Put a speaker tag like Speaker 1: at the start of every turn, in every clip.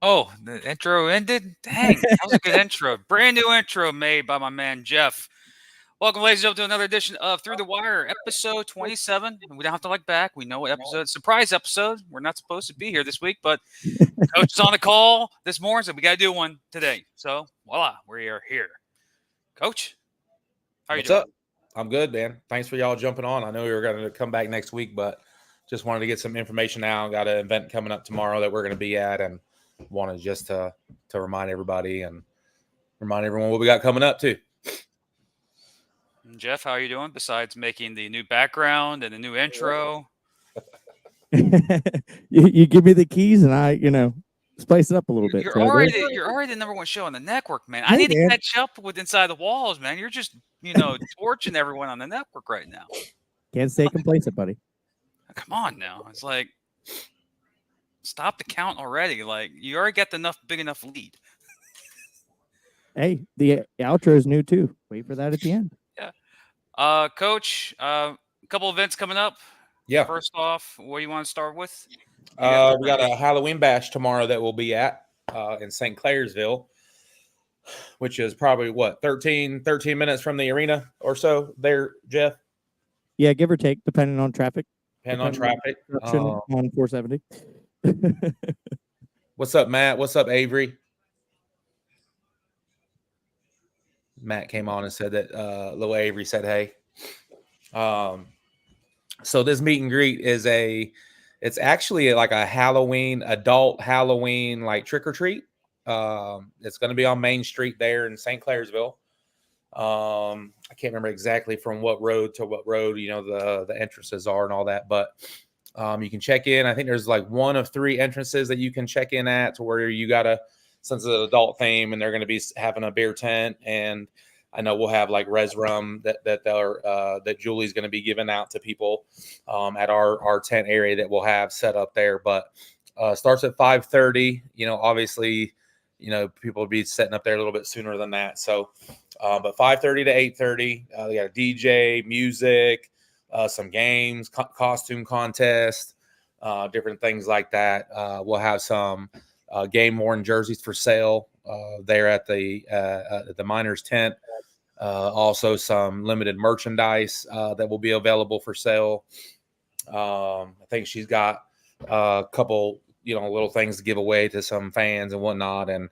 Speaker 1: Oh, the intro ended? Dang, that was a good intro. Brand new intro made by my man Jeff. Welcome, ladies and gentlemen, to another edition of Through the Wire, episode 27. We don't have to look back. We know what episode. Surprise episode. We're not supposed to be here this week, but Coach is on the call this morning, so we got to do one today. So, voila, we are here. Coach, how are you
Speaker 2: What's
Speaker 1: doing?
Speaker 2: up? I'm good, man. Thanks for y'all jumping on. I know we were going to come back next week, but just wanted to get some information now. Got an event coming up tomorrow that we're going to be at, and wanted just to remind everybody and remind everyone what we got coming up too.
Speaker 1: And Jeff, how are you doing? Besides making the new background and the new intro.
Speaker 3: You give me the keys and I, spice it up a little bit.
Speaker 1: You're already the number one show on the network, man. I
Speaker 3: Hey,
Speaker 1: need to
Speaker 3: man.
Speaker 1: catch up with Inside the Walls, man. You're just, torching everyone on the network right now.
Speaker 3: Can't stay complacent, buddy.
Speaker 1: Come on now. It's like, stop the count already. Like, you already got the big enough lead.
Speaker 3: Hey, the outro is new too. Wait for that at the end.
Speaker 1: Yeah. Coach, a couple events coming up.
Speaker 2: Yeah.
Speaker 1: First off, what do you want to start with?
Speaker 2: We got a Halloween bash tomorrow that we'll be at in St. Clairsville, which is probably 13 minutes from the arena or so there, Jeff?
Speaker 3: Yeah, give or take, depending on traffic.
Speaker 2: Depending on traffic.
Speaker 3: On 470.
Speaker 2: What's up, Matt? What's up, Avery? Matt came on and said that little Avery said, hey. So this meet and greet is it's actually like a adult Halloween, like trick or treat. It's going to be on Main Street there in St. Clairsville. I can't remember exactly from what road to what road, the entrances are and all that, but you can check in. I think there's like one of 3 entrances that you can check in at, to where you gotta, since it's an adult theme and they're going to be having a beer tent, and I know we'll have like res rum that Julie's going to be giving out to people at our tent area that we'll have set up there. But starts at 5:30. Obviously, people will be setting up there a little bit sooner than that. So, but 5:30 to 8:30, they got a DJ, music, some games, costume contest, different things like that. We'll have some game worn jerseys for sale there at the Miners tent. Also some limited merchandise that will be available for sale. I think she's got a couple, little things to give away to some fans and whatnot. And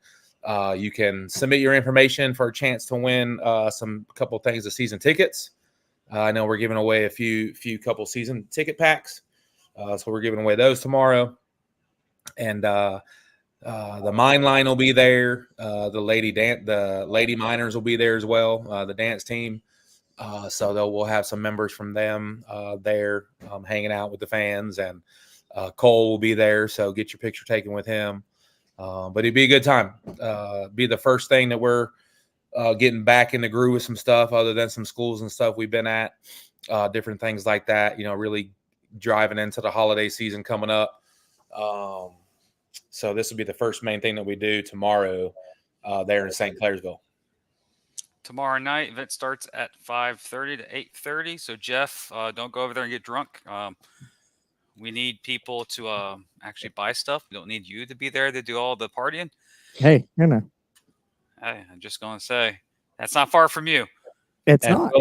Speaker 2: you can submit your information for a chance to win couple things of season tickets. I know we're giving away a few couple season ticket packs. So we're giving away those tomorrow. And the Mine Line will be there. The Lady Miners will be there as well. The dance team. So we'll have some members from them there hanging out with the fans, and Cole will be there. So get your picture taken with him. But it'd be a good time. Be the first thing that we're getting back in the groove with some stuff, other than some schools and stuff we've been at, different things like that. Really driving into the holiday season coming up. So this will be the first main thing that we do tomorrow there in St. Clairsville.
Speaker 1: Tomorrow night, event starts at 5:30 to 8:30. So, Jeff, don't go over there and get drunk. We need people to actually buy stuff. We don't need you to be there to do all the partying.
Speaker 3: Hey,
Speaker 1: Hey, I'm just going to say, that's not far from you.
Speaker 3: It's not.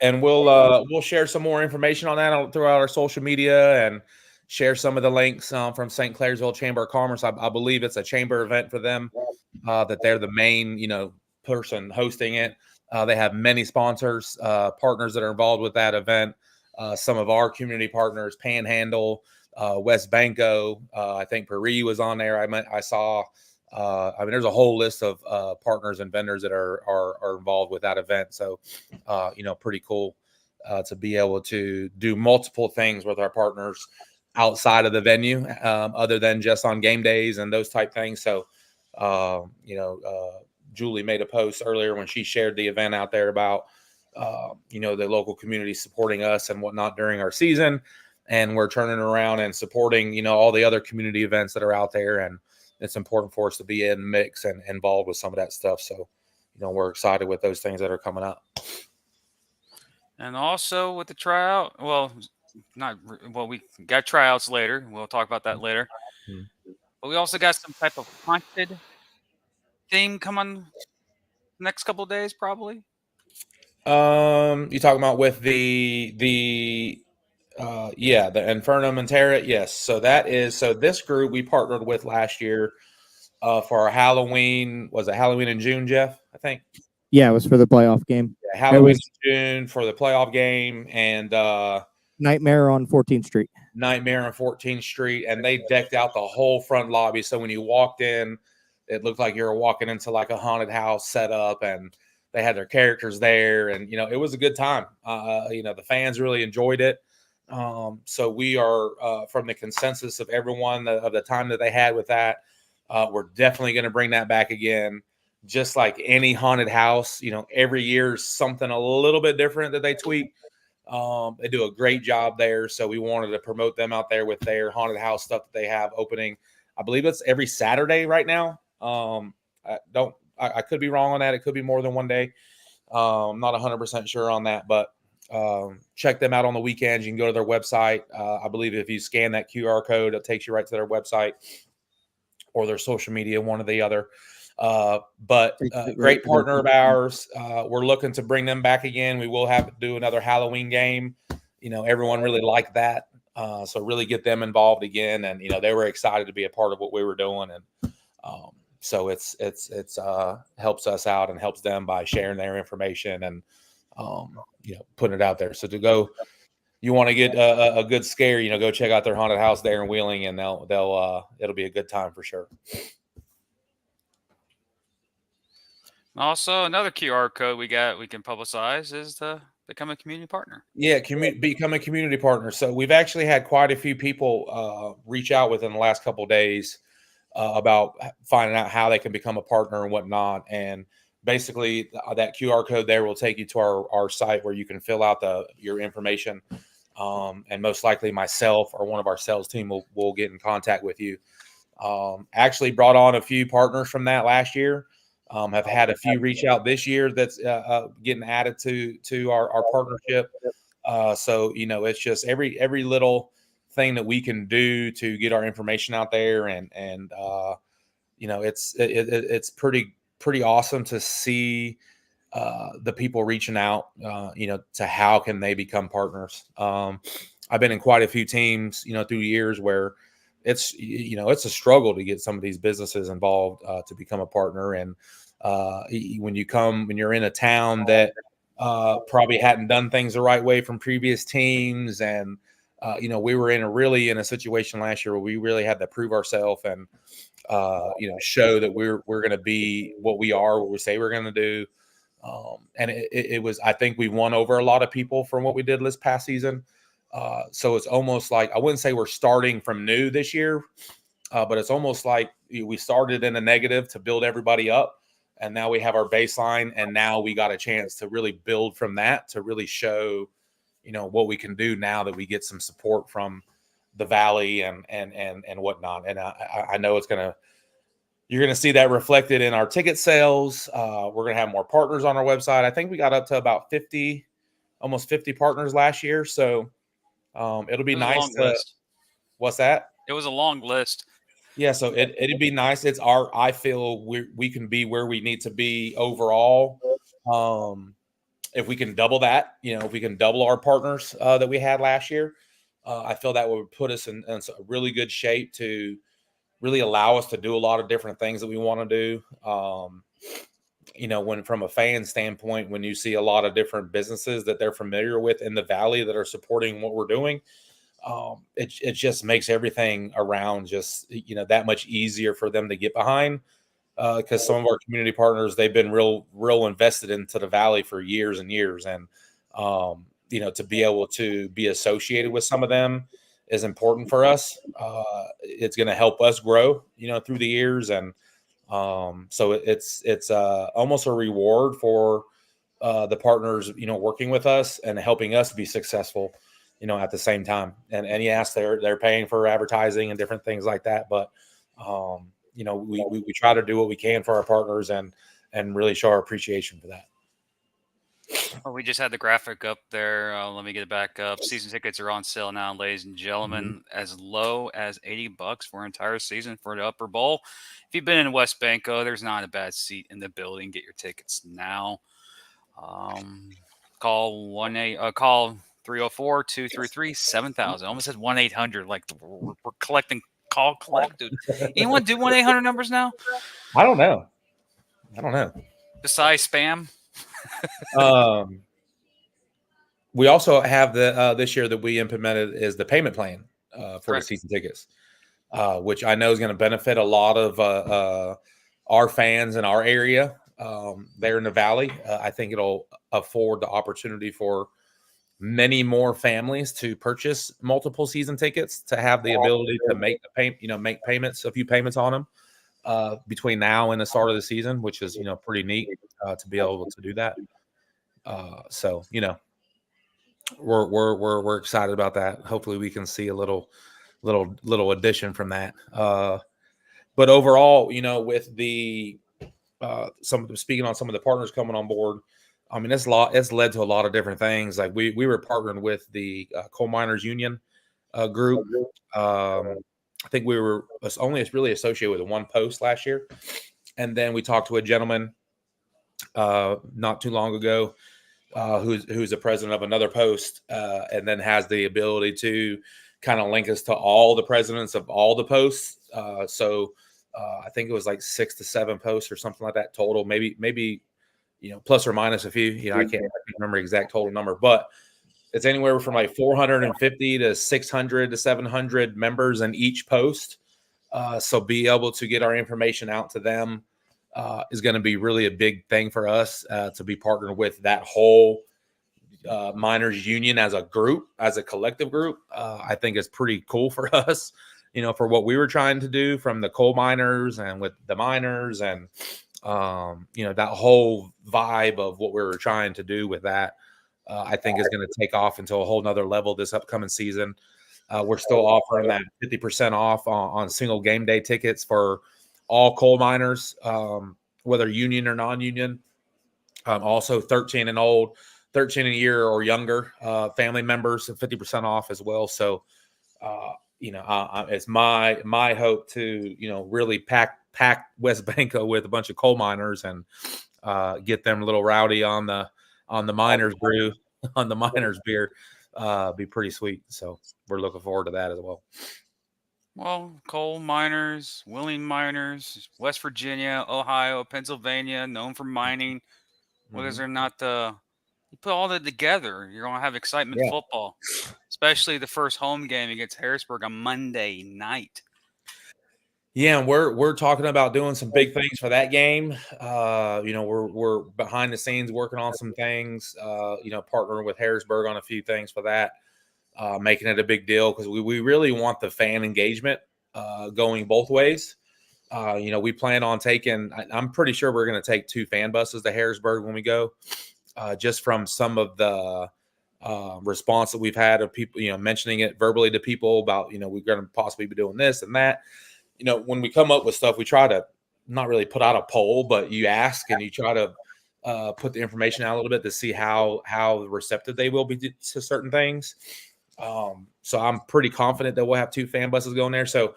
Speaker 2: We'll share some more information on that throughout our social media, and share some of the links from St. Clairsville Chamber of Commerce. I believe it's a chamber event for them, that they're the main, person hosting it. They have many sponsors, partners that are involved with that event. Some of our community partners, Panhandle, West Banco. I think Paris was on there. I saw. There's a whole list of partners and vendors that are involved with that event. So, pretty cool to be able to do multiple things with our partners outside of the venue, other than just on game days and those type things. So, Julie made a post earlier when she shared the event out there about, the local community supporting us and whatnot during our season. And we're turning around and supporting, all the other community events that are out there. And it's important for us to be in the mix and involved with some of that stuff. So, we're excited with those things that are coming up.
Speaker 1: And also with the tryout, we got tryouts later. We'll talk about that later. But we also got some type of haunted theme coming next couple of days, probably.
Speaker 2: You talking about with the the Infernum and Terra? Yes. So this group we partnered with last year for our Halloween. Was it Halloween in June, Jeff? I think.
Speaker 3: Yeah, it was for the playoff game.
Speaker 2: Yeah, Halloween
Speaker 3: was
Speaker 2: in June for the playoff game and
Speaker 3: Nightmare on 14th Street.
Speaker 2: Nightmare on 14th Street, and they decked out the whole front lobby. So when you walked in, it looked like you were walking into like a haunted house setup, and they had their characters there, and it was a good time. The fans really enjoyed it. So we are from the consensus of everyone of the time that they had with that, we're definitely going to bring that back again. Just like any haunted house, every year is something a little bit different that they tweak. They do a great job there, so we wanted to promote them out there with their haunted house stuff that they have opening. I believe it's every Saturday right now. I could be wrong on that. It could be more than one day. I'm not 100% sure on that, but check them out on the weekends. You can go to their website. I believe if you scan that QR code, it takes you right to their website or their social media, one or the other. But great partner of ours. We're looking to bring them back again. We will have to do another Halloween game. Everyone really liked that. So really get them involved again. And, they were excited to be a part of what we were doing. And so it's helps us out and helps them by sharing their information and, putting it out there. So you want to get a good scare, go check out their haunted house there in Wheeling, and it'll be a good time for sure.
Speaker 1: Also, another QR code we can publicize is to become a community partner.
Speaker 2: Yeah, become a community partner. So we've actually had quite a few people reach out within the last couple of days about finding out how they can become a partner and whatnot. And basically, that QR code there will take you to our site where you can fill out your information. And most likely myself or one of our sales team will get in contact with you. Actually brought on a few partners from that last year. Have had a few reach out this year that's getting added to our partnership. So it's just every little thing that we can do to get our information out there, and it's pretty awesome to see the people reaching out, to how can they become partners. I've been in quite a few teams, through the years where it's a struggle to get some of these businesses involved to become a partner. And when you're in a town that probably hadn't done things the right way from previous teams, and we were in a situation last year where we really had to prove ourselves and show that we're going to be what we say we're going to do. And it was, I think we won over a lot of people from what we did this past season. So it's almost like, I wouldn't say we're starting from new this year, but it's almost like we started in a negative to build everybody up. And now we have our baseline, and now we got a chance to really build from that to really show, what we can do now that we get some support from the Valley and whatnot. And I know you're going to see that reflected in our ticket sales. We're going to have more partners on our website. I think we got up to about almost 50 partners last year. So it'll be nice to, what's that?
Speaker 1: It was a long list.
Speaker 2: Yeah. So it'd be nice. I feel we can be where we need to be overall. If we can double that, if we can double our partners that we had last year, I feel that would put us in a really good shape to really allow us to do a lot of different things that we want to do. When from a fan standpoint, when you see a lot of different businesses that they're familiar with in the Valley that are supporting what we're doing, it just makes everything around just, that much easier for them to get behind. Because some of our community partners, they've been real invested into the Valley for years and years. And, to be able to be associated with some of them is important for us. It's going to help us grow, through the years. And so it's almost a reward for the partners, working with us and helping us be successful, at the same time. And yes, they're paying for advertising and different things like that. But, we try to do what we can for our partners and really show our appreciation for that.
Speaker 1: Well, we just had the graphic up there. Let me get it back up. Season tickets are on sale now, ladies and gentlemen, as low as $80 for an entire season for the Upper Bowl. If you've been in West Banco, there's not a bad seat in the building. Get your tickets now. Call 304-233-7000. Almost said 1-800. Like we're collecting call collect, dude. Anyone do 1-800 numbers now?
Speaker 2: I don't know.
Speaker 1: Besides spam.
Speaker 2: We also have the this year that we implemented is the payment plan for
Speaker 1: Correct.
Speaker 2: the season tickets, which I know is going to benefit a lot of our fans in our area there in the valley. I think it'll afford the opportunity for many more families to purchase multiple season tickets, to have the ability to make make payments, a few payments on them between now and the start of the season, which is pretty neat to be able to do that. So we're excited about that. Hopefully we can see a little addition from that. But overall, with the speaking on some of the partners coming on board, I mean, it's led to a lot of different things. Like we were partnering with the Coal Miners Union group. I think we were only really associated with one post last year, and then we talked to a gentleman not too long ago who's the president of another post, and then has the ability to kind of link us to all the presidents of all the posts. So I think it was like 6 to 7 posts or something like that total, maybe plus or minus a few. I can't remember exact total number, but it's anywhere from like 450 to 600 to 700 members in each post. So be able to get our information out to them is going to be really a big thing for us to be partnered with that whole miners union as a group, as a collective group. I think it's pretty cool for us, for what we were trying to do from the coal miners and with the miners and, that whole vibe of what we were trying to do with that, I think is going to take off into a whole nother level this upcoming season. We're still offering that 50% off on single game day tickets for all coal miners, whether union or non-union. Also 13 and a year or younger family members, 50% off as well. So, it's my hope to, really pack West Banco with a bunch of coal miners and get them a little rowdy on the miners brew, on the miners beer. Be pretty sweet. So we're looking forward to that as well.
Speaker 1: Well, coal miners, Wheeling miners, West Virginia, Ohio, Pennsylvania, known for mining. What is there not you put all that together, you're going to have excitement football, especially the first home game against Harrisburg on Monday night.
Speaker 2: Yeah, and we're talking about doing some big things for that game. We're behind the scenes working on some things, partnering with Harrisburg on a few things for that, making it a big deal because we really want the fan engagement going both ways. We plan on taking, I'm pretty sure we're going to take 2 fan buses to Harrisburg when we go, just from some of the response that we've had of people, mentioning it verbally to people about, we're going to possibly be doing this and that. When we come up with stuff, we try to not really put out a poll, but you ask and you try to put the information out a little bit to see how receptive they will be to certain things. So I'm pretty confident that we'll have 2 fan buses going there. So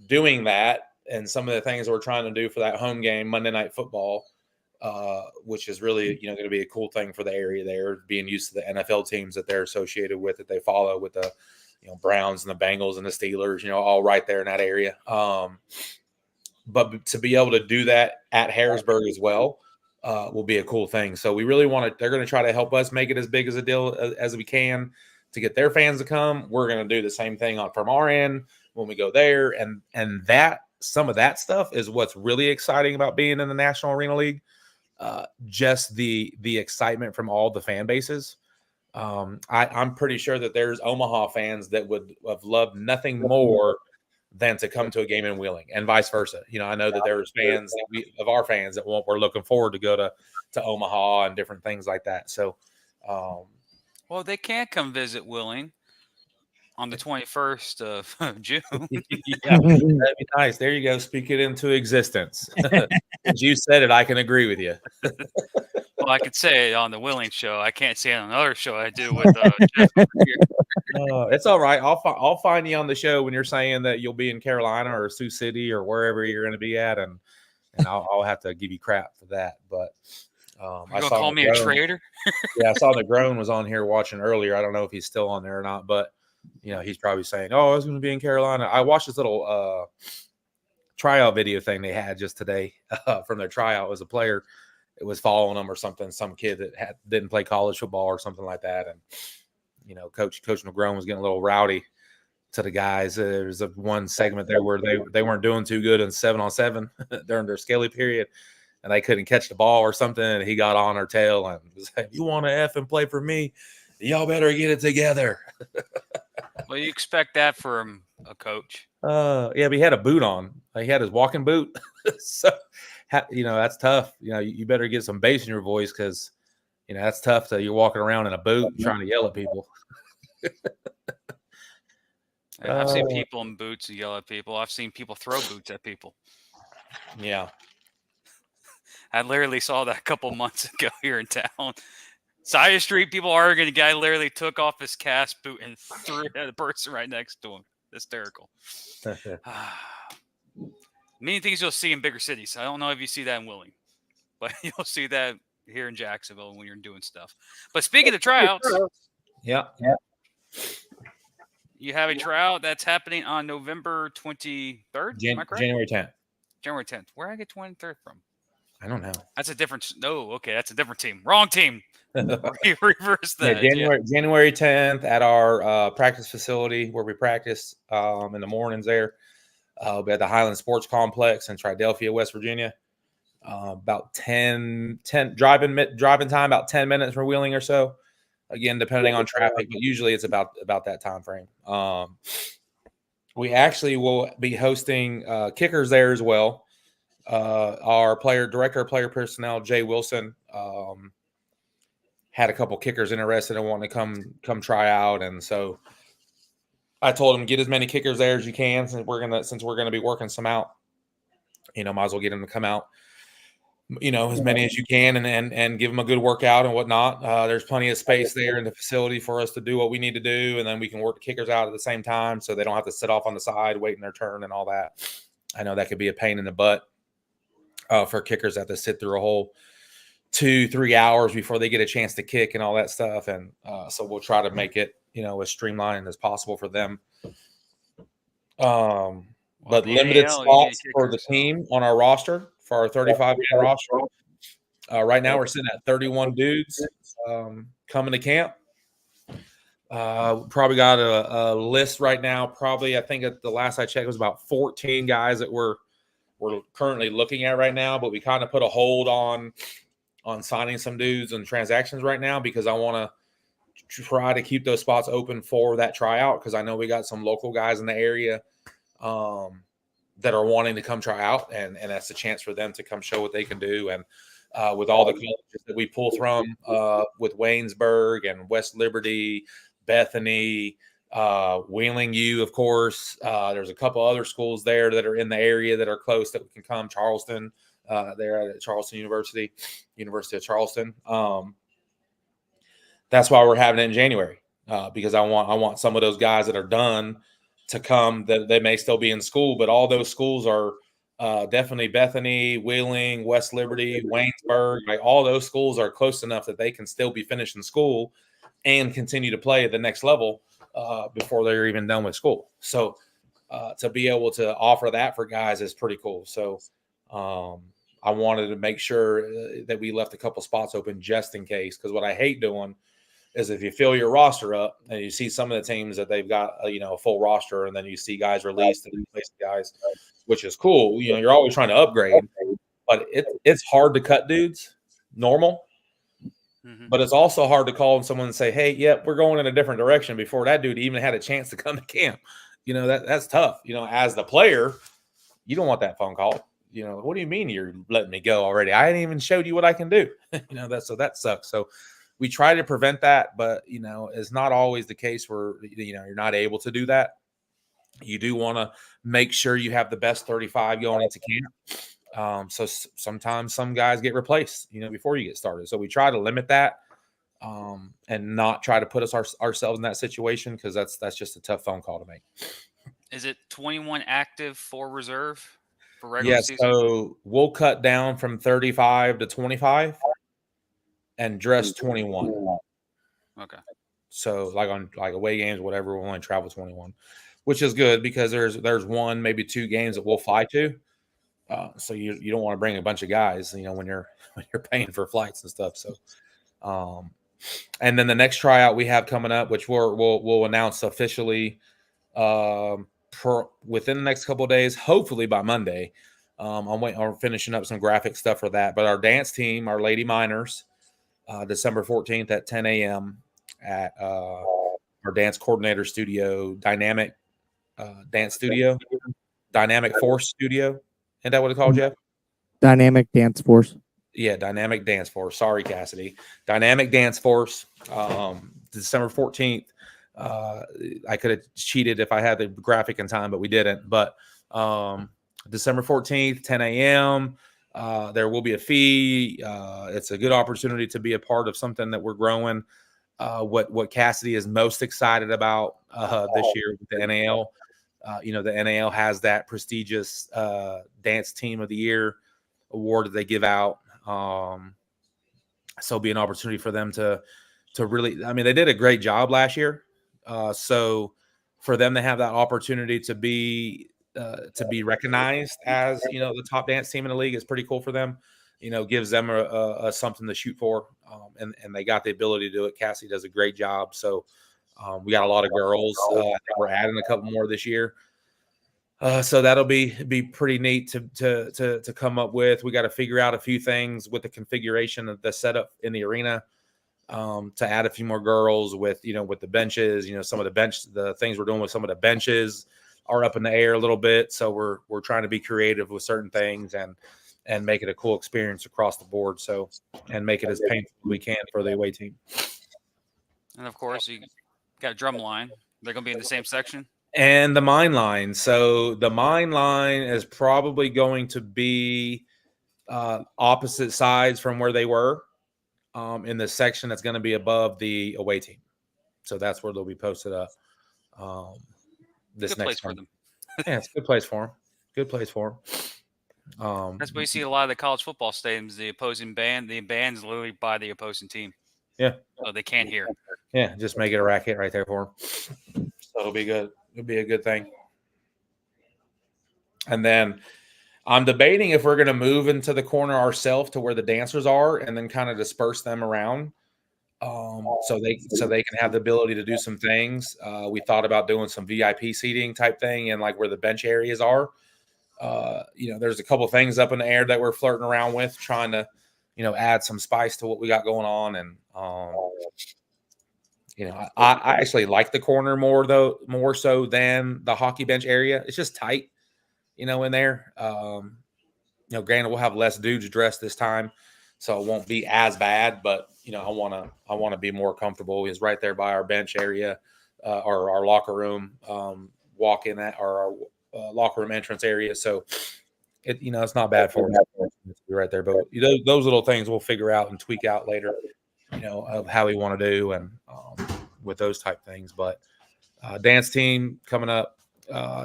Speaker 2: doing that and some of the things that we're trying to do for that home game, Monday Night Football, which is really, going to be a cool thing for the area there, being used to the NFL teams that they're associated with, that they follow with the, Browns and the Bengals and the Steelers, all right there in that area. But to be able to do that at Harrisburg as well will be a cool thing. So we really they're going to try to help us make it as big as a deal as we can to get their fans to come. We're going to do the same thing from our end when we go there. And that some of that stuff is what's really exciting about being in the National Arena League. Just the excitement from all the fan bases. I'm pretty sure that there's Omaha fans that would have loved nothing more than to come to a game in Wheeling, and vice versa. I know that there's fans of our fans that we're looking forward to go to Omaha and different things like that. So,
Speaker 1: well, they can't come visit Wheeling on the 21st of June.
Speaker 2: Yeah, that'd be nice. There you go. Speak it into existence. As you said it, I can agree with you.
Speaker 1: Well, I could say it on the Willing show. I can't say it on another show I do with Jeff over here.
Speaker 2: It's all right. I'll find you on the show when you're saying that you'll be in Carolina or Sioux City or wherever you're going to be at, and I'll have to give you crap for that. But
Speaker 1: You're
Speaker 2: I
Speaker 1: gonna
Speaker 2: saw
Speaker 1: call me a traitor?
Speaker 2: Yeah, I saw the Grown was on here watching earlier. I don't know if he's still on there or not, but he's probably saying, "Oh, I was going to be in Carolina." I watched this little tryout video thing they had just today from their tryout as a player. It was following them or something. Some kid that didn't play college football or something like that, and Coach McGrone was getting a little rowdy to the guys. There's one segment there where they weren't doing too good in 7-on-7 during their scaly period, and they couldn't catch the ball or something. And he got on her tail and was like, "You want to F and play for me? Y'all better get it together."
Speaker 1: Well, you expect that from a coach.
Speaker 2: Yeah, but he had a boot on. He had his walking boot, so that's tough. You better get some bass in your voice because that's tough. That you're walking around in a boot trying to yell at people.
Speaker 1: I've seen people in boots yell at people. I've seen people throw boots at people.
Speaker 2: Yeah.
Speaker 1: I literally saw that a couple months ago here in town. Side of the street, people arguing. The guy literally took off his cast boot and threw it at the person right next to him. Hysterical. Many things you'll see in bigger cities. I don't know if you see that in Willing, but you'll see that here in Jacksonville when you're doing stuff. But speaking of tryouts,
Speaker 2: yeah,
Speaker 1: you have a tryout that's happening on November 23rd. Am I correct?
Speaker 2: January 10th.
Speaker 1: January 10th. Where did I get 23rd from?
Speaker 2: I don't know.
Speaker 1: That's a different. No, okay, that's a different team. Wrong team. Reverse that.
Speaker 2: January 10th at our practice facility where we practice in the mornings there. We'll be at the Highland Sports Complex in Triadelphia, West Virginia. About 10 driving time, about 10 minutes from Wheeling or so. Again, depending on traffic, but usually it's about that time frame. We actually will be hosting kickers there as well. Our director of player personnel, Jay Wilson, had a couple kickers interested in wanting to come try out, and so I told him get as many kickers there as you can since we're gonna be working some out. Might as well get them to come out. As many as you can and give them a good workout and whatnot. There's plenty of space there in the facility for us to do what we need to do, and then we can work the kickers out at the same time so they don't have to sit off on the side waiting their turn and all that. I know that could be a pain in the butt for kickers that have to sit through a whole 2-3 hours before they get a chance to kick and all that stuff. And so we'll try to make it, as streamlined as possible for them. But limited spots for the team on our roster, for our 35-man roster. Right now we're sitting at 31 dudes coming to camp. Probably got a list right now. Probably, I think at the last I checked, it was about 14 guys that we're currently looking at right now, but we kind of put a hold on signing some dudes and transactions right now because I want to try to keep those spots open for that tryout because I know we got some local guys in the area that are wanting to come try out, and that's a chance for them to come show what they can do. And with all the colleges that we pull from with Waynesburg and West Liberty, Bethany, Wheeling U, of course. There's a couple other schools there that are in the area that are close that we can come. Charleston, there at Charleston University of Charleston. That's why we're having it in January because I want some of those guys that are done to come that they may still be in school, but all those schools are definitely Bethany, Wheeling, West Liberty, Waynesburg. Like all those schools are close enough that they can still be finishing school and continue to play at the next level before they're even done with school. So to be able to offer that for guys is pretty cool. So I wanted to make sure that we left a couple spots open just in case, because what I hate doing is if you fill your roster up and you see some of the teams that they've got, a full roster, and then you see guys released and replace guys, which is cool. You're always trying to upgrade, but it's hard to cut dudes normal. Mm-hmm. But it's also hard to call someone and say, "Hey, yep, we're going in a different direction," before that dude even had a chance to come to camp. That's tough. As the player, you don't want that phone call. What do you mean you're letting me go already? I ain't even showed you what I can do. That sucks. So we try to prevent that, but it's not always the case where you're not able to do that. You do want to make sure you have the best 35 going into camp. So sometimes some guys get replaced, before you get started. So we try to limit that, and not try to put ourselves in that situation, because that's just a tough phone call to make.
Speaker 1: Is it 21 active, 4 reserve for regular
Speaker 2: Yes.
Speaker 1: season?
Speaker 2: So we'll cut down from 35 to 25 and dress 21.
Speaker 1: Okay.
Speaker 2: So like on like away games, whatever, we'll only travel 21, which is good, because there's one, maybe 2 games that we'll fly to. So you don't want to bring a bunch of guys, when you're paying for flights and stuff. So, and then the next tryout we have coming up, which we'll announce officially within the next couple of days, hopefully by Monday. I'm finishing up some graphic stuff for that. But our dance team, our Lady Miners, December 14th at 10 a.m. at our dance coordinator studio, Dynamic Dance Studio, Dynamic Force Studio. Isn't that what it's called, Jeff?
Speaker 3: Dynamic Dance Force.
Speaker 2: Yeah, Dynamic Dance Force. Sorry, Cassidy. Dynamic Dance Force, December 14th. I could have cheated if I had the graphic in time, but we didn't. But December 14th, 10 a.m. There will be a fee. It's a good opportunity to be a part of something that we're growing. What Cassidy is most excited about this year with the NAL. The NAL has that prestigious Dance Team of the Year award that they give out. So it'll be an opportunity for them to really, they did a great job last year. So for them to have that opportunity to be recognized as, the top dance team in the league is pretty cool for them. Gives them a something to shoot for. And they got the ability to do it. Cassie does a great job. So we got a lot of girls. I think we're adding a couple more this year. So that'll be pretty neat to come up with. We got to figure out a few things with the configuration of the setup in the arena, to add a few more girls with the benches. Some of the things we're doing with some of the benches are up in the air a little bit. So we're trying to be creative with certain things and make it a cool experience across the board. So, and make it as painful as we can for the away team.
Speaker 1: And of course, you got Drumline. They're going to be in the same section.
Speaker 2: And the Mine Line. So the Mine Line is probably going to be opposite sides from where they were, in the section that's going to be above the away team. So that's where they'll be posted up. This
Speaker 1: Good place
Speaker 2: next
Speaker 1: for
Speaker 2: month.
Speaker 1: them.
Speaker 2: Yeah, it's a good place for them. Good place for them.
Speaker 1: That's why you see a lot of the college football stadiums. The opposing band, the band's literally by the opposing team.
Speaker 2: Yeah.
Speaker 1: So they can't hear.
Speaker 2: Yeah, just make it a racket right there for them. So it'll be good. It'll be a good thing. And then I'm debating if we're going to move into the corner ourselves to where the dancers are, and then kind of disperse them around, so they can have the ability to do some things. We thought about doing some VIP seating type thing, and like where the bench areas are. There's a couple things up in the air that we're flirting around with, trying to add some spice to what we got going on. And I actually like the corner more so than the hockey bench area. It's just tight, in there. Granted, we'll have less dudes dressed this time, so it won't be as bad. But I want to be more comfortable. It's right there by our bench area, or our locker room, walk in at our locker room entrance area. So it's not bad for us to be right there. But those little things we'll figure out and tweak out later, of how we want to do, and with those type things. But dance team coming up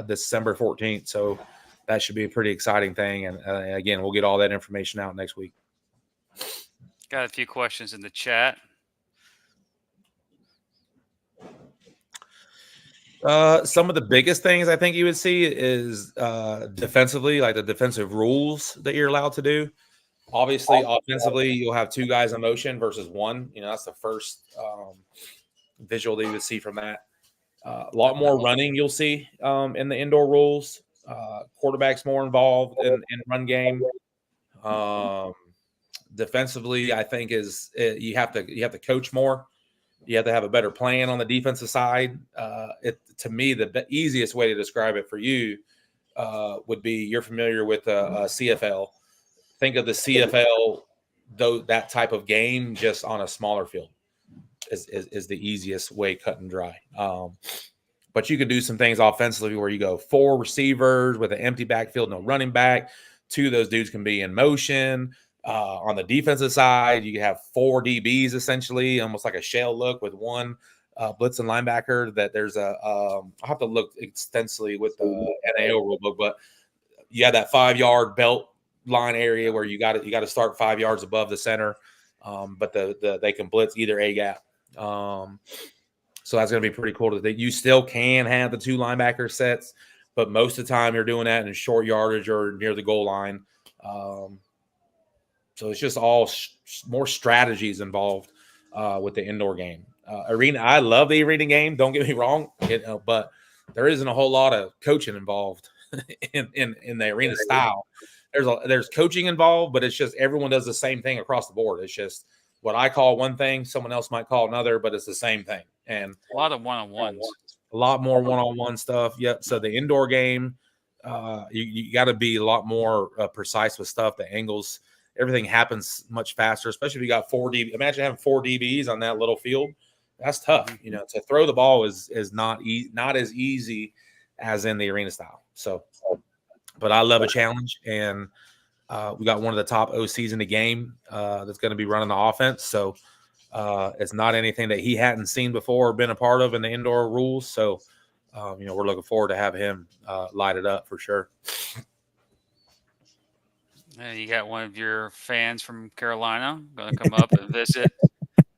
Speaker 2: December 14th. So that should be a pretty exciting thing. And again, we'll get all that information out next week.
Speaker 1: Got a few questions in the chat.
Speaker 2: Some of the biggest things I think you would see is defensively, like the defensive rules that you're allowed to do. Obviously, offensively, you'll have 2 guys in motion versus 1. That's the first visual that you would see from that. A lot more running you'll see in the indoor rules. Quarterback's more involved in run game. Defensively, I think you have to coach more. You have to have a better plan on the defensive side. To me, the easiest way to describe it for you would be, you're familiar with CFL. Think of the CFL, though, that type of game, just on a smaller field is the easiest way, cut and dry. But you could do some things offensively where you go 4 receivers with an empty backfield, no running back, 2 of those dudes can be in motion. On the defensive side, you have 4 DBs essentially, almost like a shell look with 1 blitz and linebacker. That there's I'll have to look extensively with the NAO rule book, but you have that 5-yard belt line area where you got to start 5 yards above the center. But they can blitz either A gap. So that's going to be pretty cool. That you still can have the 2 linebacker sets, but most of the time you're doing that in short yardage or near the goal line. So it's just all more strategies involved with the indoor game. Arena, I love the arena game. Don't get me wrong, but there isn't a whole lot of coaching involved in the arena style. There's coaching involved, but it's just everyone does the same thing across the board. It's just what I call one thing, someone else might call another, but it's the same thing. And
Speaker 1: a lot of one-on-ones,
Speaker 2: a lot more one-on-one stuff. Yep. So the indoor game, you got to be a lot more precise with stuff. The angles, everything happens much faster, especially if you got 4 DB. Imagine having 4 DBs on that little field. That's tough. You know, to throw the ball is not as easy as in the arena style. So, but I love a challenge, and we got one of the top OCs in the game that's going to be running the offense. So it's not anything that he hadn't seen before or been a part of in the indoor rules. So, you know, we're looking forward to have him light it up for sure.
Speaker 1: You got one of your fans from Carolina going to come up and visit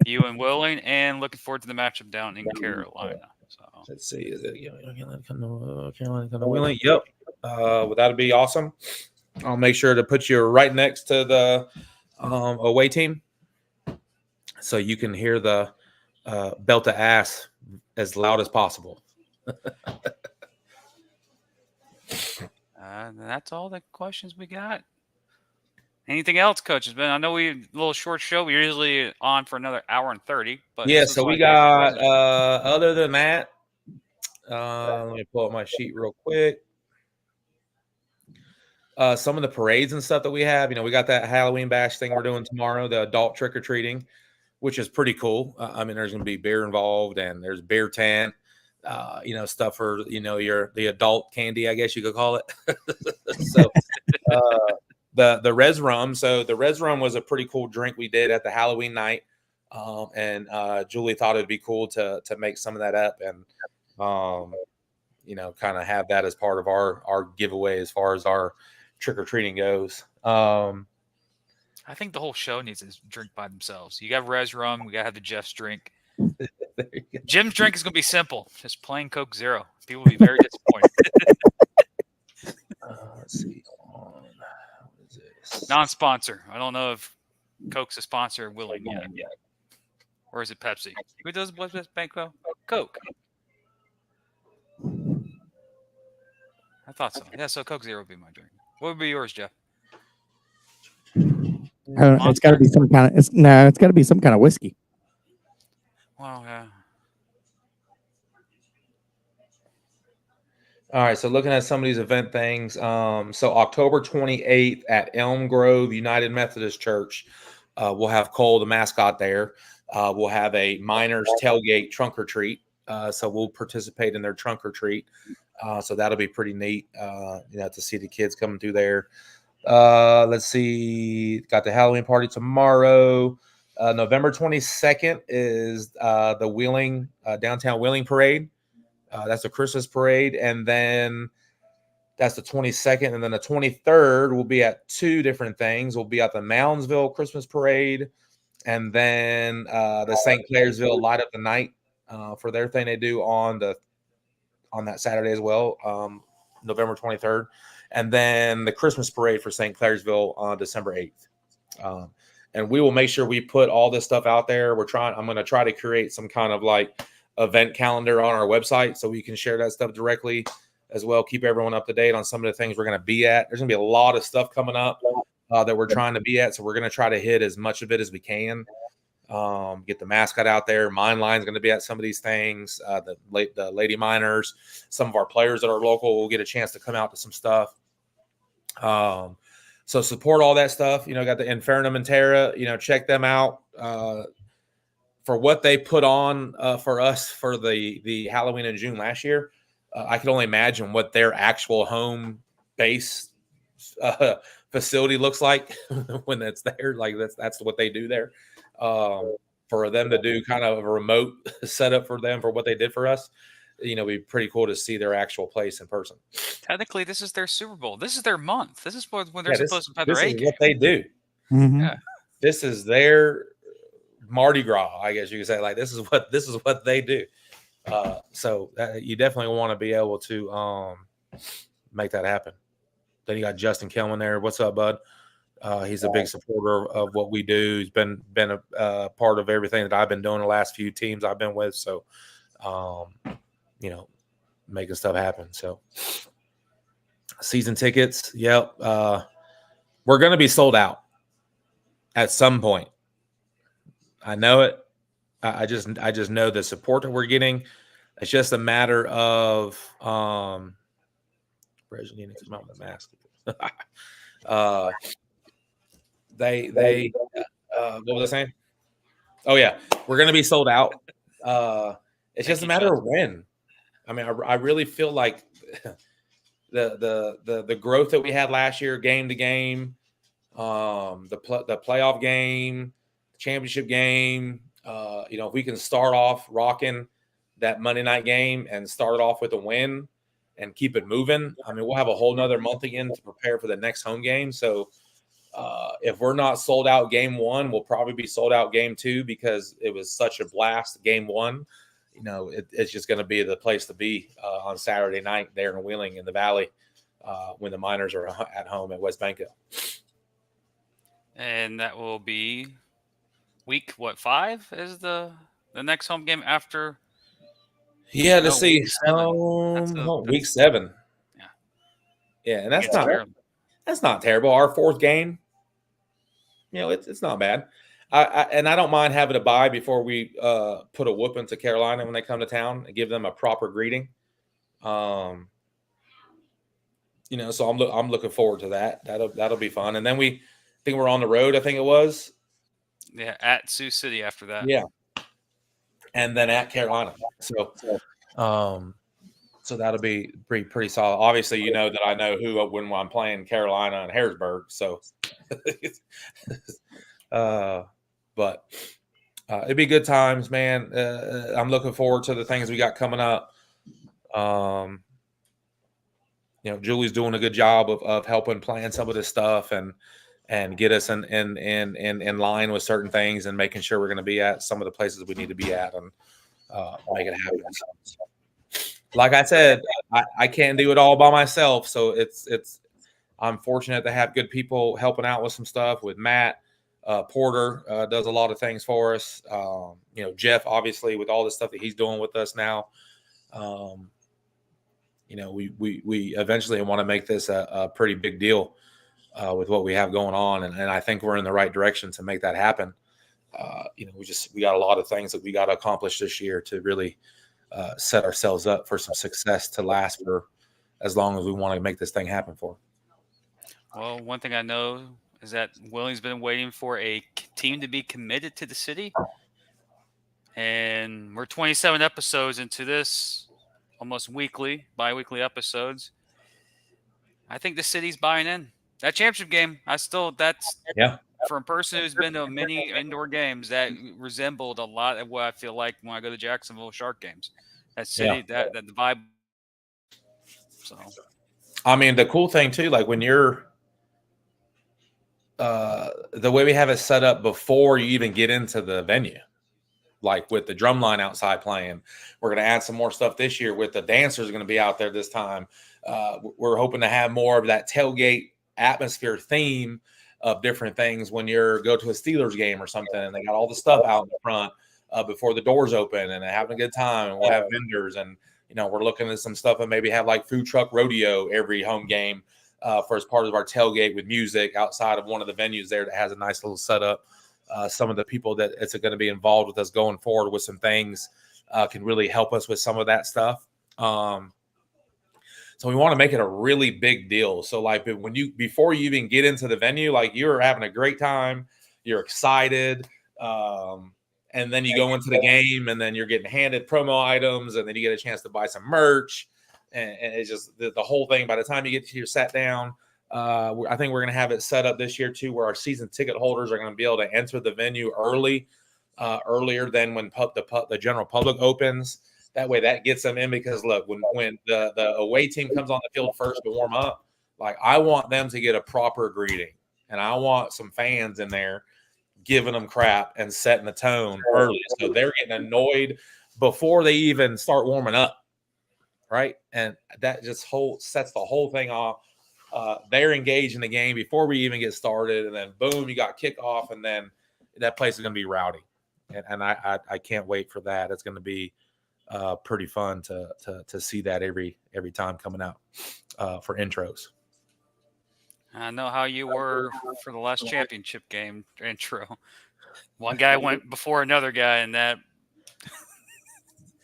Speaker 1: you in Willing, and looking forward to the matchup down in Carolina. So
Speaker 2: let's see, is it Carolina come to Willing? Yep. Well, that'd be awesome. I'll make sure to put you right next to the away team, so you can hear the belt of ass as loud as possible.
Speaker 1: That's all the questions we got. Anything else, coaches? Ben, I know we a little short show. We're usually on for another hour and 30. But
Speaker 2: yeah, so we got other than that, let me pull up my sheet real quick. Some of the parades and stuff that we have, you know, we got that Halloween bash thing we're doing tomorrow, the adult trick-or-treating, which is pretty cool. I mean, there's going to be beer involved, and there's beer tent, you know, stuff for, you know, the adult candy, I guess you could call it. So the res rum. So the res rum was a pretty cool drink we did at the Halloween night. And Julie thought it'd be cool to make some of that up and, you know, kind of have that as part of our giveaway as far as our trick-or-treating goes.
Speaker 1: I think the whole show needs to drink by themselves. You got res rum. We got to have the Jeff's drink. Jim's drink is going to be simple. Just plain Coke Zero. People will be very disappointed.
Speaker 2: Let's see. What is this?
Speaker 1: Non-sponsor. I don't know if Coke's a sponsor willing yet. Or is it Pepsi? Who does West Banco? Coke. I thought so. Yeah, so Coke Zero would be my drink. What would be yours, Jeff?
Speaker 3: I don't know. It's got to be some kind of. It's got to be some kind of whiskey.
Speaker 1: Well, yeah.
Speaker 2: All right, so looking at some of these event things, so October 28th at Elm Grove United Methodist Church, we'll have Cole, the mascot, there. We'll have a Miners Tailgate trunk or treat, so we'll participate in their trunk or treat. So that'll be pretty neat, you know, to see the kids coming through there. Let's see, got the Halloween party tomorrow. November 22nd is the Wheeling downtown Wheeling parade. That's a Christmas parade, and then that's the 22nd, and then the 23rd will be at 2 different things. We'll be at the Moundsville Christmas parade, and then the St. Clairsville Light Up the Night for their thing they do on that Saturday as well, November 23rd, and then the Christmas parade for St. Clairsville on December 8th. And we will make sure we put all this stuff out there. I'm going to try to create some kind of like event calendar on our website so we can share that stuff directly as well. Keep everyone up to date on some of the things we're going to be at. There's going to be a lot of stuff coming up that we're trying to be at. So we're going to try to hit as much of it as we can. Get the mascot out there. Mine Line's going to be at some of these things. The Lady Miners, some of our players that are local will get a chance to come out to some stuff. So support all that stuff. You know, got the Infernum and Terra, you know, check them out. For what they put on for us for the Halloween in June last year, I can only imagine what their actual home base facility looks like when it's there. Like that's what they do there. For them to do kind of a remote setup for them for what they did for us, it'd be pretty cool to see their actual place in person.
Speaker 1: Technically, this is their Super Bowl. This is their month. This is when they're
Speaker 2: Yeah,
Speaker 1: supposed to have their
Speaker 2: this
Speaker 1: A
Speaker 2: is
Speaker 1: game.
Speaker 2: what they do.
Speaker 3: Mhm.
Speaker 1: Yeah.
Speaker 2: This is their Mardi Gras, I guess you could say. Like this is what they do. So you definitely want to be able to make that happen. Then you got Justin Kelman there. What's up, bud? He's a big supporter of what we do. He's been a part of everything that I've been doing the last few teams I've been with. So, making stuff happen. So, season tickets, yep. We're going to be sold out at some point. I know it. I just know the support that we're getting. It's just a matter of Brez, you need to come out with a mask. They what was I saying? Oh yeah, we're gonna be sold out. It's just a matter of when. I mean, I really feel like the growth that we had last year, game to game, the playoff game, championship game. If we can start off rocking that Monday night game and start it off with a win and keep it moving. I mean, we'll have a whole nother month again to prepare for the next home game. So if we're not sold out game one, we'll probably be sold out game two because it was such a blast game one. It's just going to be the place to be on Saturday night there in Wheeling in the Valley when the Miners are at home at West Banco.
Speaker 1: And that will be week 5 is the next home game after.
Speaker 2: Yeah, let's see. Week 7. Yeah, and that's not terrible. Our 4th game. It's not bad. I don't mind having a bye before we put a whooping to Carolina when they come to town and give them a proper greeting. So I'm looking forward to that. That'll be fun. And then I think we're on the road. I think it was.
Speaker 1: Yeah, at Sioux City after that.
Speaker 2: Yeah, and then at Carolina. So that'll be pretty solid. Obviously, that I know who when I'm playing Carolina and Harrisburg. So, but it'd be good times, man. I'm looking forward to the things we got coming up. Julie's doing a good job of helping plan some of this stuff and get us in line with certain things and making sure we're going to be at some of the places we need to be at and make it happen. Like I said, I can't do it all by myself. So I'm fortunate to have good people helping out with some stuff with Matt. Porter does a lot of things for us. Jeff, obviously, with all the stuff that he's doing with us now. We eventually want to make this a pretty big deal with what we have going on. And I think we're in the right direction to make that happen. We got a lot of things that we got to accomplish this year to really set ourselves up for some success to last for as long as we want to make this thing happen for.
Speaker 1: Well, one thing I know is that Willie's been waiting for a team to be committed to the city. And we're 27 episodes into this, almost bi-weekly episodes. I think the city's buying in. That championship game, for a person who's been to many indoor games, that resembled a lot of what I feel like when I go to Jacksonville Shark games. That city, that the vibe. So,
Speaker 2: I mean, the cool thing too, like when you're the way we have it set up before you even get into the venue, like with the drum line outside playing, we're going to add some more stuff this year with the dancers going to be out there this time. We're hoping to have more of that tailgate atmosphere theme of different things when you go to a Steelers game or something and they got all the stuff out in the front before the doors open and they're having a good time, and we'll have vendors and we're looking at some stuff and maybe have like food truck rodeo every home game for as part of our tailgate with music outside of one of the venues there that has a nice little setup. Some of the people that it's going to be involved with us going forward with some things can really help us with some of that stuff. So we want to make it a really big deal. So like before you even get into the venue, like you're having a great time, you're excited. And then you go into the game and then you're getting handed promo items and then you get a chance to buy some merch. And it's just the whole thing. By the time you get to your sat down, I think we're going to have it set up this year too, where our season ticket holders are going to be able to enter the venue earlier than when the general public opens. That way, that gets them in, because look, when the away team comes on the field first to warm up, like, I want them to get a proper greeting, and I want some fans in there giving them crap and setting the tone early, so they're getting annoyed before they even start warming up, right? And that just sets the whole thing off. They're engaged in the game before we even get started, and then boom, you got kickoff, and then that place is going to be rowdy, and I can't wait for that. It's going to be pretty fun to see that every time coming out for intros.
Speaker 1: I know how you were for the last championship game intro. One guy went before another guy, and that.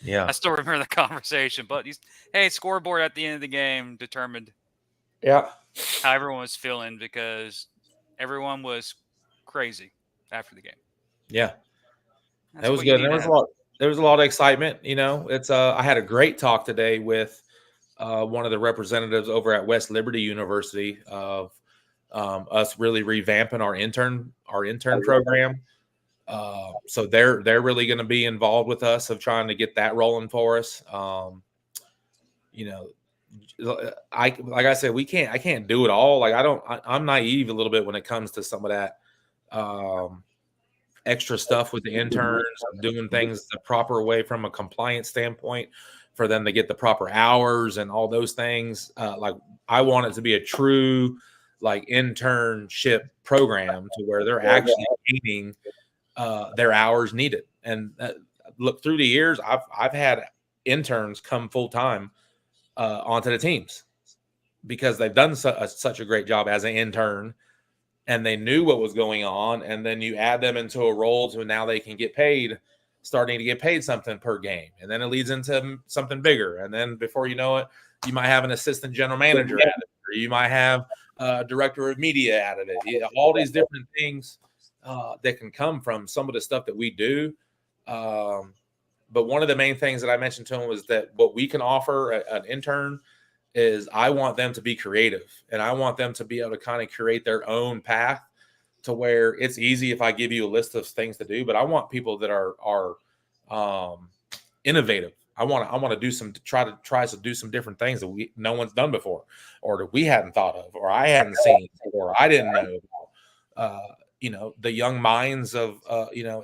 Speaker 2: Yeah,
Speaker 1: I still remember the conversation. But hey, scoreboard at the end of the game determined.
Speaker 2: Yeah,
Speaker 1: how everyone was feeling, because everyone was crazy after the game.
Speaker 2: Yeah,
Speaker 1: That's
Speaker 2: that was
Speaker 1: what you
Speaker 2: good.
Speaker 1: need to have.
Speaker 2: There was a lot of excitement. It's I had a great talk today with one of the representatives over at West Liberty University of us really revamping our intern program. So they're really going to be involved with us of trying to get that rolling for us. Like I said, I can't do it all. Like, I'm naive a little bit when it comes to some of that extra stuff with the interns, doing things the proper way from a compliance standpoint for them to get the proper hours and all those things. Like, I want it to be a true like internship program to where they're actually gaining their hours needed. And look, through the years, I've had interns come full time onto the teams because they've done such a great job as an intern, and they knew what was going on. And then you add them into a role to now they can get paid, starting to get paid something per game. And then it leads into something bigger. And then before you know it, you might have an assistant general manager out of it, or you might have a director of media out of it. All these different things that can come from some of the stuff that we do. But one of the main things that I mentioned to him was that what we can offer an intern is I want them to be creative, and I want them to be able to kind of create their own path to where it's easy if I give you a list of things to do, but I want people that are innovative. I want to try to do some different things that no one's done before, or that we hadn't thought of, or I hadn't seen, or I didn't know. The young minds of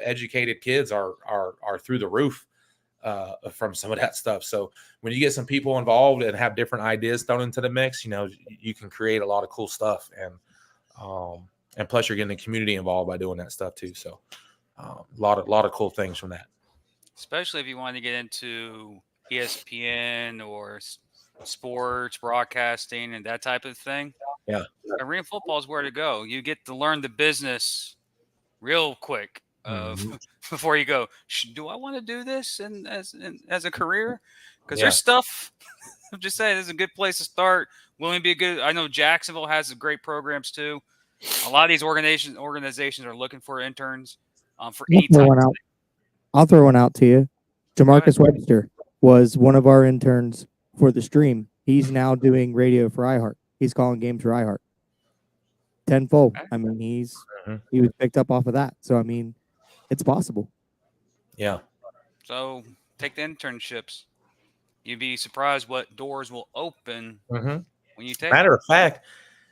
Speaker 2: educated kids are through the roof from some of that stuff. So when you get some people involved and have different ideas thrown into the mix, you can create a lot of cool stuff, and plus you're getting the community involved by doing that stuff too. So a lot of cool things from that.
Speaker 1: Especially if you want to get into ESPN or sports broadcasting and that type of thing.
Speaker 2: Yeah,
Speaker 1: arena football is where to go. You get to learn the business real quick before you go, do I want to do this as a career? Because there's stuff. I'm just saying, this is a good place to start. Willing to be good. I know Jacksonville has great programs too. A lot of these organizations are looking for interns for any type of thing.
Speaker 3: I'll throw one out to you. Jamarcus Webster was one of our interns for the stream. He's now doing radio for iHeart. He's calling games for iHeart. Tenfold. I mean, he was picked up off of that. So, I mean, it's possible.
Speaker 2: Yeah.
Speaker 1: So take the internships. You'd be surprised what doors will open when you take.
Speaker 2: Matter of fact,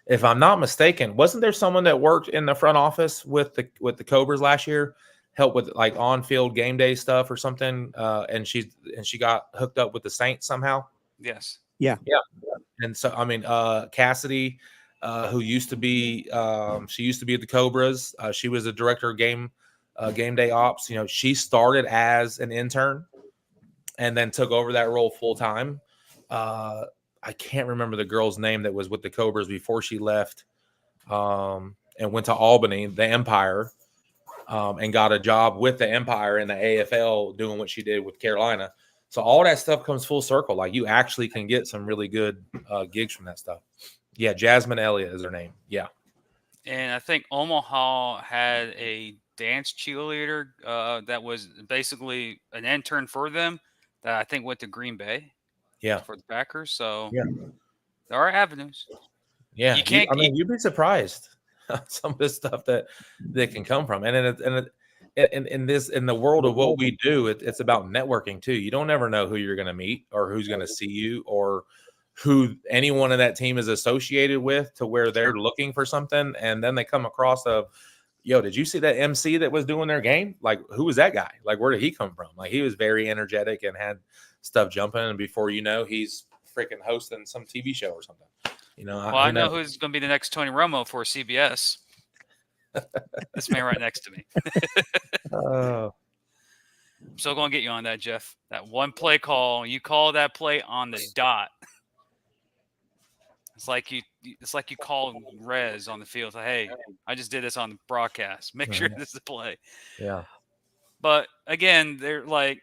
Speaker 2: if I'm not mistaken, wasn't there someone that worked in the front office with the Cobras last year, helped with like on-field game day stuff or something, and she got hooked up with the Saints somehow?
Speaker 1: Yes.
Speaker 3: Yeah.
Speaker 2: And so, I mean, Cassidy, who used to be, she used to be at the Cobras. She was the director of game day ops. She started as an intern and then took over that role full time. I can't remember the girl's name that was with the Cobras before she left, and went to Albany, the Empire, and got a job with the Empire in the AFL doing what she did with Carolina. So all that stuff comes full circle. Like, you actually can get some really good gigs from that stuff. Yeah, Jasmine Elliott is her name. Yeah.
Speaker 1: And I think Omaha had a dance cheerleader that was basically an intern for them that I think went to Green Bay.
Speaker 2: Yeah.
Speaker 1: For the Packers. So
Speaker 2: yeah,
Speaker 1: there are avenues.
Speaker 2: Yeah,
Speaker 1: You can't.
Speaker 2: you'd be surprised some of the stuff that can come from, and in the world of what we do, it's about networking too. You don't ever know who you're going to meet or who's going to see you or who anyone in that team is associated with to where they're looking for something, and then they come across yo, did you see that MC that was doing their game? Like, who was that guy? Like, where did he come from? Like, he was very energetic and had stuff jumping, and before you know, he's freaking hosting some TV show or something.
Speaker 1: Well, I know who's going to be the next Tony Romo for CBS. This man right next to me. I'm still going to get you on that, Jeff. That one play call, you call that play on the dot. It's like you call Rez on the field. Like, hey, I just did this on the broadcast. Make sure this is a play.
Speaker 2: Yeah.
Speaker 1: But again, they're like,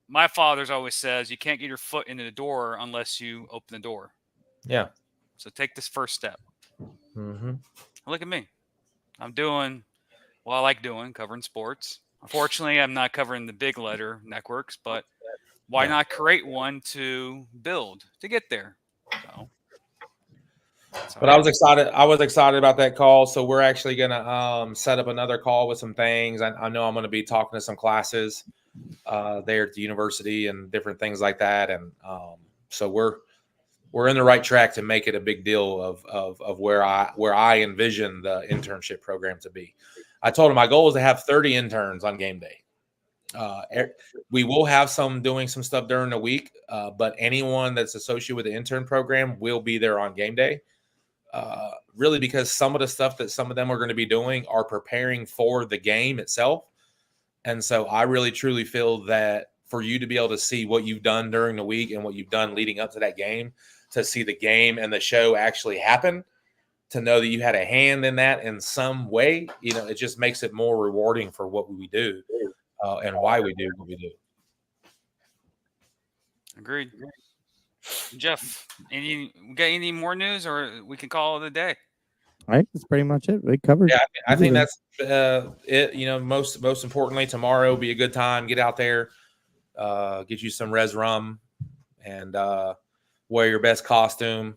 Speaker 1: my father's always says, you can't get your foot into the door unless you open the door.
Speaker 2: Yeah.
Speaker 1: So take this first step.
Speaker 2: Mm-hmm.
Speaker 1: Look at me. I'm doing what I like doing, covering sports. Unfortunately, I'm not covering the big letter networks, but why not create one to build to get there?
Speaker 2: But I was excited. I was excited about that call. So we're actually going to set up another call with some things. I know I'm going to be talking to some classes there at the university and different things like that. And so we're in the right track to make it a big deal of where I envision the internship program to be. I told him my goal is to have 30 interns on game day. We will have some doing some stuff during the week, but anyone that's associated with the intern program will be there on game day. Really, because some of the stuff that some of them are going to be doing are preparing for the game itself. And so I really truly feel that for you to be able to see what you've done during the week and what you've done leading up to that game, to see the game and the show actually happen, to know that you had a hand in that in some way, it just makes it more rewarding for what we do and why we do what we do.
Speaker 1: Agreed. Jeff, we got any more news, or we can call it a day?
Speaker 3: All right, that's pretty much it. We covered.
Speaker 2: Yeah, I think that's it. Most importantly, tomorrow will be a good time. Get out there, get you some res rum, and wear your best costume,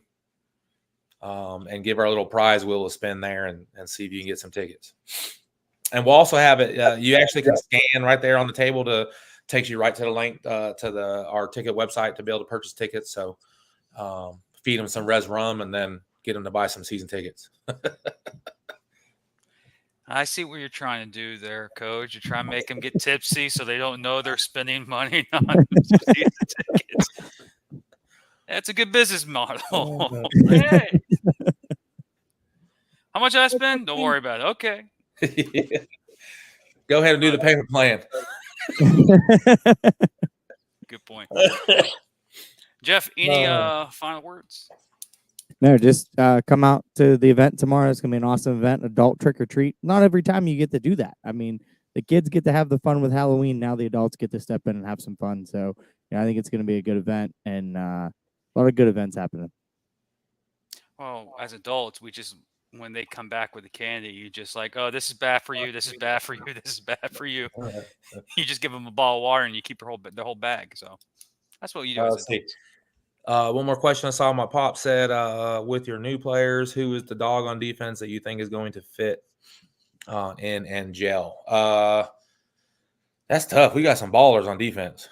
Speaker 2: and give our little prize wheel a spin there, and see if you can get some tickets. And we'll also have it. You actually can scan right there on the table to takes you right to the link to our ticket website to be able to purchase tickets. So feed them some res rum and then get them to buy some season tickets.
Speaker 1: I see what you're trying to do there, Coach. You're trying to make them get tipsy so they don't know they're spending money on season tickets. That's a good business model. Hey. How much I spend? Don't worry about it. Okay.
Speaker 2: Go ahead and do the payment plan.
Speaker 1: Good point. Jeff, any final words?
Speaker 3: No, just come out to the event tomorrow. It's going to be an awesome event, adult trick or treat. Not every time you get to do that. I mean, the kids get to have the fun with Halloween. Now the adults get to step in and have some fun. So, I think it's going to be a good event and a lot of good events happening.
Speaker 1: Well, as adults, when they come back with the candy, you just like, oh, this is bad for you. This is bad for you. This is bad for you. You just give them a bottle of water and you keep their whole bag. So that's what you do. As adults.
Speaker 2: One more question I saw my pop said, with your new players, who is the dog on defense that you think is going to fit in and gel? That's tough. We got some ballers on defense.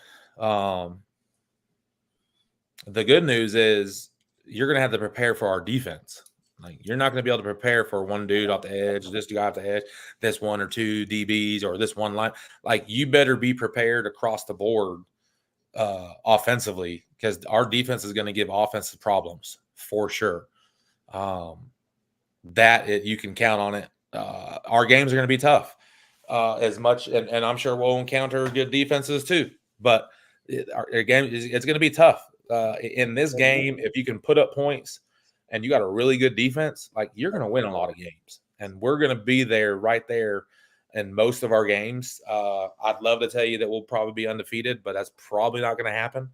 Speaker 2: The good news is you're going to have to prepare for our defense. Like, you're not going to be able to prepare for one dude off the edge, this guy off the edge, this one or two DBs or this one line. Like, you better be prepared across the board offensively, because our defense is going to give offensive problems for sure. You can count on it. Our games are going to be tough as much, and I'm sure we'll encounter good defenses too. But our game it's going to be tough in this game. If you can put up points and you got a really good defense, like, you're going to win a lot of games, and we're going to be there right there in most of our games. I'd love to tell you that we'll probably be undefeated, but that's probably not going to happen.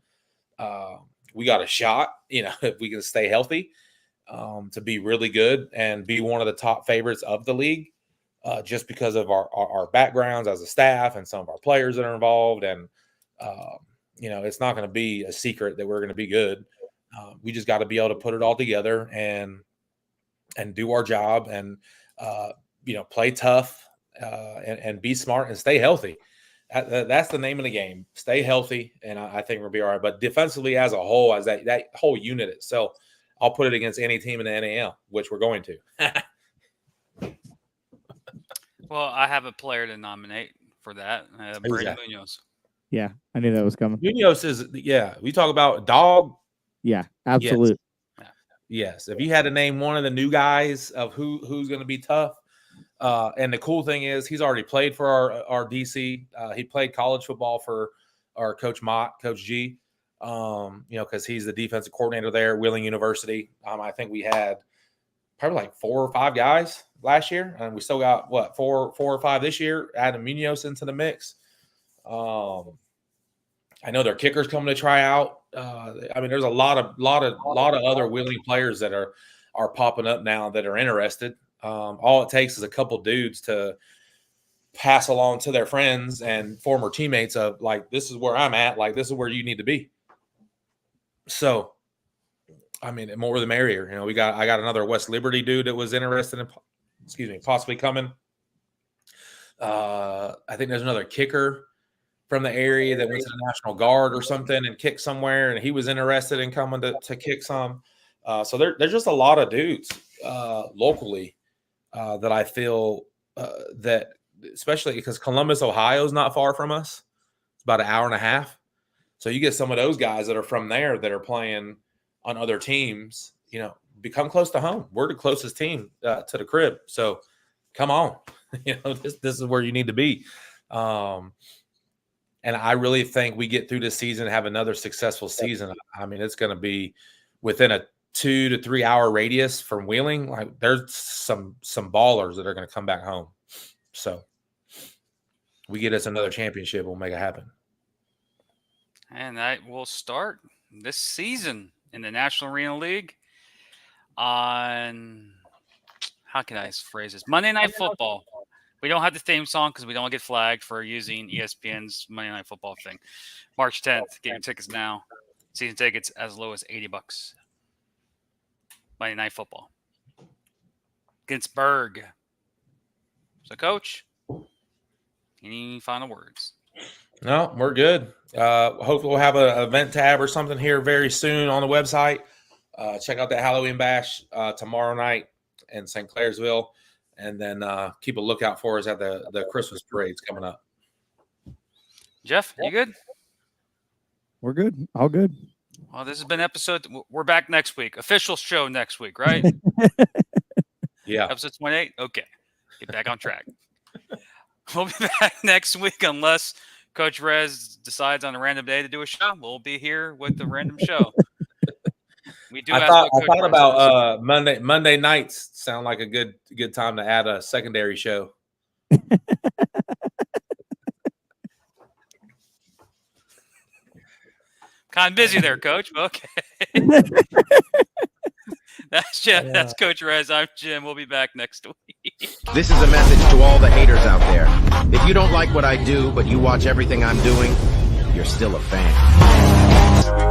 Speaker 2: We got a shot, if we can stay healthy, to be really good and be one of the top favorites of the league, just because of our backgrounds as a staff and some of our players that are involved. And, it's not going to be a secret that we're going to be good. We just got to be able to put it all together and and do our job and play tough and be smart and stay healthy. That's the name of the game. Stay healthy, and I think we'll be all right. But defensively as a whole, as that whole unit itself, I'll put it against any team in the NAL, which we're going to.
Speaker 1: Well, I have a player to nominate for that. Brandon Munoz.
Speaker 3: Yeah, I knew that was coming.
Speaker 2: Munoz is, we talk about dog.
Speaker 3: Yeah, absolutely.
Speaker 2: Yes. If you had to name one of the new guys of who's going to be tough, and the cool thing is he's already played for our DC. He played college football for our Coach Mott, Coach G, because he's the defensive coordinator there at Wheeling University. I think we had probably like 4 or 5 guys last year, and we still got four or five this year. Adding Munoz into the mix. I know their kickers coming to try out. There's a lot of other Wheeling players that are popping up now that are interested. All it takes is a couple dudes to pass along to their friends and former teammates of like, this is where I'm at. Like, this is where you need to be. So, more the merrier. I got another West Liberty dude that was interested in, possibly coming. I think there's another kicker from the area that went to the National Guard or something and kicked somewhere, and he was interested in coming to kick some. So there's just a lot of dudes locally that I feel that, especially because Columbus, Ohio is not far from us. It's about an hour and a half. So you get some of those guys that are from there that are playing on other teams, become close to home. We're the closest team to the crib. So come on, this is where you need to be. And I really think we get through this season and have another successful season. It's going to be within a 2 to 3 hour radius from Wheeling. Like, there's some ballers that are going to come back home. So we get us another championship, we'll make it happen.
Speaker 1: And that will start this season in the National Arena League on, how can I phrase this? Monday Night Football. We don't have the theme song because we don't get flagged for using ESPN's Monday Night Football thing. March 10th. Get your tickets now. Season tickets as low as $80. Monday Night Football against Berg. So, Coach, any final words?
Speaker 2: No, we're good. Hopefully we'll have an event tab or something here very soon on the website. Check out that Halloween Bash tomorrow night in St. Clairsville. And then keep a lookout for us at the Christmas parades coming up.
Speaker 1: Jeff, you good?
Speaker 3: We're good. All good.
Speaker 1: Well, this has been episode. We're back next week. Official show next week, right?
Speaker 2: Yeah.
Speaker 1: Episode 28. Okay. Get back on track. We'll be back next week unless Coach Rez decides on a random day to do a show. We'll be here with the random show. We do. I
Speaker 2: thought about Monday nights sound like a good time to add a secondary show.
Speaker 1: Kind of busy there, Coach. Okay. That's Jeff. Yeah. That's Coach Rez. I'm Jim. We'll be back next week.
Speaker 4: This is a message to all the haters out there. If you don't like what I do, but you watch everything I'm doing, you're still a fan.